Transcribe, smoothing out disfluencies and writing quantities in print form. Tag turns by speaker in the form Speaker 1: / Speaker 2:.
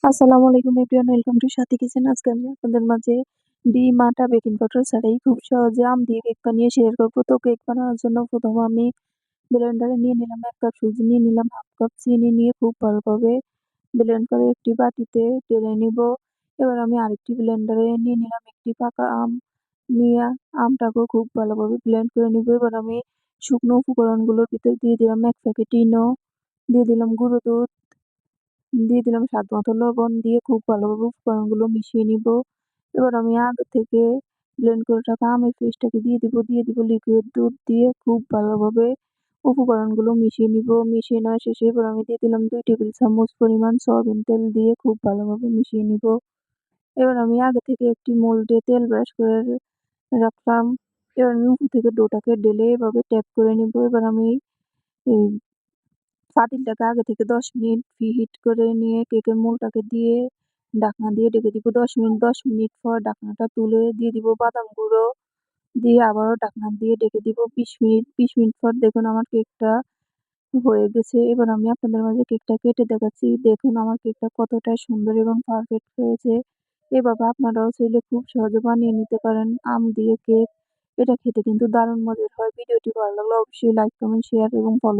Speaker 1: আসসালামু আলাইকুম everyone, welcome to Sathi kitchen. আজকে আমি আপনাদের মাঝে ডিম, আটা, বেকিং পাউডার ছাড়াই খুব সহজে আম দিয়ে কেক বানিয়ে শেয়ার করব। তো কেক বানানোর জন্য প্রথমে আমি ব্লেন্ডারে নিয়ে নিলাম 1 কাপ সুজি, নিয়ে নিলাম 1/2 কাপ চিনি, নিয়ে খুব ভালোভাবে ব্লেন্ড করে একটি বাটিতে ঢেলে নিব। এবার আমি আরেকটি ব্লেন্ডারে নিয়ে নিলাম একটি পাকা আম, নিয়ে আমটাকেও খুব ভালোভাবে ব্লেন্ড করে নিব। এবার আমি শুকনো উপকরণগুলোর ভিতর দিয়ে দিলাম 1 প্যাকেট ইনো, দিয়ে দিলাম গুঁড়ো দুধ, দিয়ে দিলাম স্বাদমতো লবণ, দিয়ে খুব ভালোভাবে উপকরণগুলো মিশিয়ে নিব। এবার আমি আগে থেকে ব্লেন্ড করে রাখা আমের পেস্টটাকে দিয়ে দিব লিকুইড দুধ, দিয়ে খুব ভালোভাবে উপকরণগুলো মিশিয়ে নিব। মিশিয়ে নেওয়া শেষে এবার আমি দিয়ে দিলাম 2 টেবিল চামচ পরিমাণ সয়াবিন তেল, দিয়ে খুব ভালোভাবে মিশিয়ে নিব। এবার আমি আগে থেকে একটি মোল্ডে তেল ব্রাশ করে রাখলাম। এবার আমি উপর থেকে ডোটাকে ঢেলে এভাবে ট্যাপ করে নিব। এবার আমি এই পাতিলটাকে আগে থেকে 10 মিনিট প্রিহিট করে নিয়ে কেকের মোলটাকে দিয়ে ঢাকনা দিয়ে ঢেকে দিব 10 মিনিট। 10 মিনিট পর ঢাকনাটা তুলে দিয়ে দিব বাদাম গুঁড়ো, দিয়ে আবারও ঢাকনা দিয়ে ঢেকে দিব 20 মিনিট। 20 মিনিট পর দেখুন আমার কেকটা হয়ে গেছে। এবার আমি আপনাদের মাঝে কেকটা কেটে দেখাচ্ছি। দেখুন আমার কেকটা কতটা সুন্দর এবং পারফেক্ট হয়েছে। এভাবে আপনারাও চাইলে খুব সহজে বানিয়ে নিতে পারেন আম দিয়ে কেক। এটা খেতে কিন্তু দারুণ মজার হয়। ভিডিওটি ভালো লাগলে অবশ্যই লাইক, কমেন্ট, শেয়ার এবং ফলো